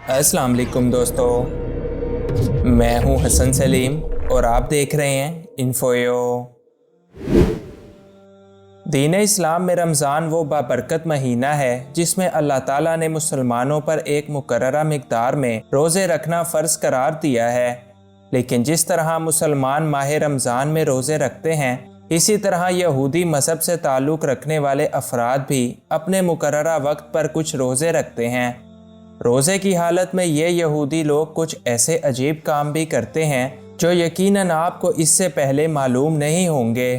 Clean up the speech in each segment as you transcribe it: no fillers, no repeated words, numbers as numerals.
अस्सलाम वालेकुम दोस्तों, मैं हूं हसन सलीम और आप देख रहे हैं इन्फोयो। दीन इस्लाम में रमज़ान वो बाबरकत महीना है जिसमें अल्लाह ताला ने मुसलमानों पर एक मुकर्ररा मिक़दार में रोज़े रखना फ़र्ज़ करार दिया है। लेकिन जिस तरह मुसलमान माह रमज़ान में रोज़े रखते हैं, इसी तरह यहूदी मज़हब से ताल्लुक़ रखने वाले अफराद भी अपने मुकर्ररा वक्त पर कुछ रोज़े रखते हैं। रोज़े की हालत में ये यहूदी लोग कुछ ऐसे अजीब काम भी करते हैं जो यकीनन आपको इससे पहले मालूम नहीं होंगे।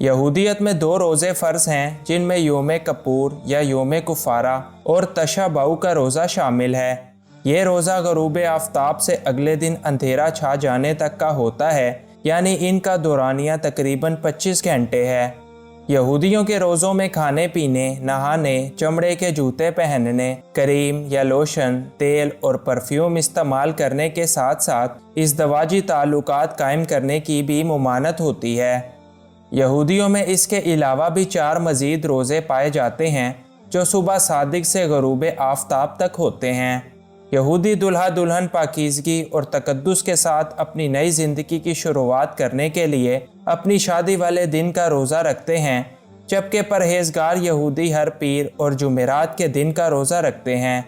यहूदियत में 2 रोज़े फ़र्ज़ हैं जिनमें योम कपूर या योम कुफ़ारा और तशाबाऊ का रोज़ा शामिल है। ये रोज़ा ग़ुरूब आफ़ताब से अगले दिन अंधेरा छा जाने तक का होता है, यानी इनका दौरानिया तकरीबन 25 घंटे है। यहूदियों के रोज़ों में खाने पीने, नहाने, चमड़े के जूते पहनने, करीम या लोशन, तेल और परफ्यूम इस्तेमाल करने के साथ साथ इज़दवाजी ताल्लुकात कायम करने की भी मुमानत होती है। यहूदियों में इसके अलावा भी 4 मज़ीद रोज़े पाए जाते हैं जो सुबह सादिक से ग़ुरूब आफ़ताब तक होते हैं। यहूदी दुल्हा दुल्हन पाकीज़गी और तक़द्दुस के साथ अपनी नई ज़िंदगी की शुरुआत करने के लिए अपनी शादी वाले दिन का रोज़ा रखते हैं, जबकि परहेज़गार यहूदी हर पीर और जुमेरात के दिन का रोज़ा रखते हैं।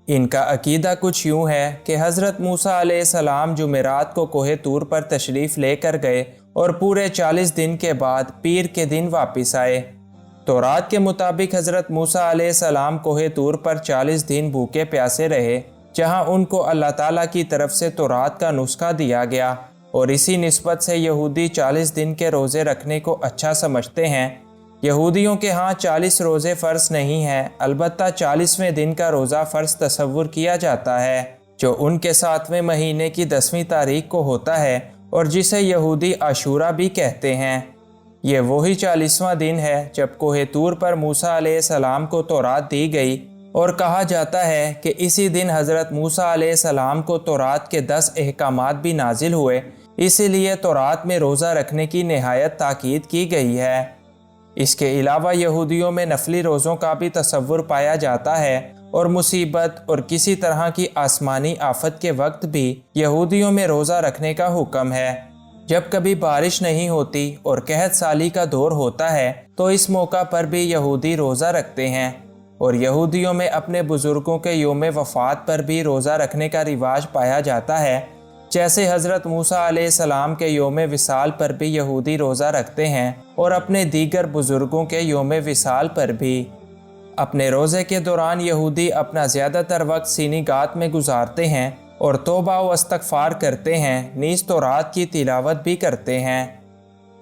इनका अकीदा कुछ यूँ है कि हज़रत मूसा अलैहिस्सलाम जुमेरात को कोहे तूर पर तशरीफ़ लेकर गए और पूरे 40 दिन के बाद पीर के दिन वापस आए। तौरात के मुताबिक हज़रत मूसा अलैहिस्सलाम कोहे तूर पर 40 दिन भूखे प्यासे रहे, जहाँ उनको अल्लाह ताला की तरफ से तौरात का नुस्खा दिया गया, और इसी निस्बत से यहूदी 40 दिन के रोज़े रखने को अच्छा समझते हैं। यहूदियों के यहाँ 40 रोज़े फ़र्ज़ नहीं हैं, अलबत्ता 40वें दिन का रोज़ा फ़र्ज़ तसव्वुर किया जाता है, जो उनके 7वें महीने की 10वीं तारीख को होता है और जिसे यहूदी आशूरा भी कहते हैं। ये वही 40वां दिन है जब कोहे तूर पर मूसा अलैहिस्सलाम को तौरात दी गई, और कहा जाता है कि इसी दिन हज़रत मूसा अलैहिस्सलाम को तौरात के 10 अहकामात भी नाजिल हुए, इसीलिए तौरात में रोज़ा रखने की निहायत ताकीद की गई है। इसके अलावा यहूदियों में नफली रोज़ों का भी तसव्वुर पाया जाता है, और मुसीबत और किसी तरह की आसमानी आफत के वक्त भी यहूदियों में रोज़ा रखने का हुक्म है। जब कभी बारिश नहीं होती और कहत साली का दौर होता है तो इस मौका पर भी यहूदी रोज़ा रखते हैं, और यहूदियों में अपने बुज़ुर्गों के योम वफ़ात पर भी रोज़ा रखने का रिवाज पाया जाता है। जैसे हज़रत मूसा अलैहिस्सलाम के योम विसाल पर भी यहूदी रोज़ा रखते हैं, और अपने दीगर बुज़ुर्गों के योम विसाल पर भी। अपने रोज़े के दौरान यहूदी अपना ज़्यादातर वक्त सीनीगात में गुजारते हैं और तौबा व इस्तग़फ़ार करते हैं, नीज़ तौरात की तिलावत भी करते हैं।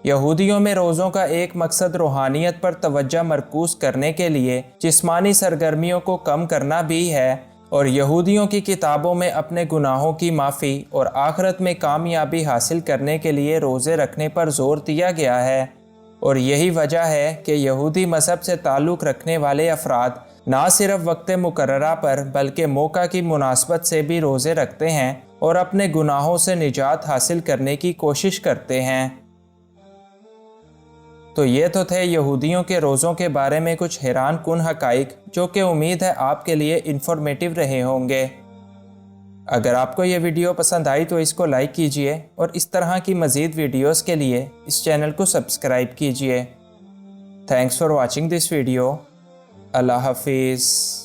यहूदियों में रोज़ों का एक मकसद रूहानियत पर तवज्जो मरकूज़ करने के लिए जिस्मानी सरगर्मियों को कम करना भी है, और यहूदियों की किताबों में अपने गुनाहों की माफ़ी और आखिरत में कामयाबी हासिल करने के लिए रोज़े रखने पर ज़ोर दिया गया है। और यही वजह है कि यहूदी मज़हब से ताल्लुक़ रखने वाले अफराद ना सिर्फ वक्त मुकर्ररा पर बल्कि मौका की मुनासबत से भी रोज़े रखते हैं और अपने गुनाहों से निजात हासिल करने की कोशिश करते हैं। तो ये तो थे यहूदियों के रोज़ों के बारे में कुछ हैरान कुन हक़ाइक़, जो कि उम्मीद है आपके लिए इन्फॉर्मेटिव रहे होंगे। अगर आपको ये वीडियो पसंद आई तो इसको लाइक कीजिए, और इस तरह की मज़ीद वीडियोस के लिए इस चैनल को सब्सक्राइब कीजिए। Thanks for watching this video. अल्लाह हाफिज़।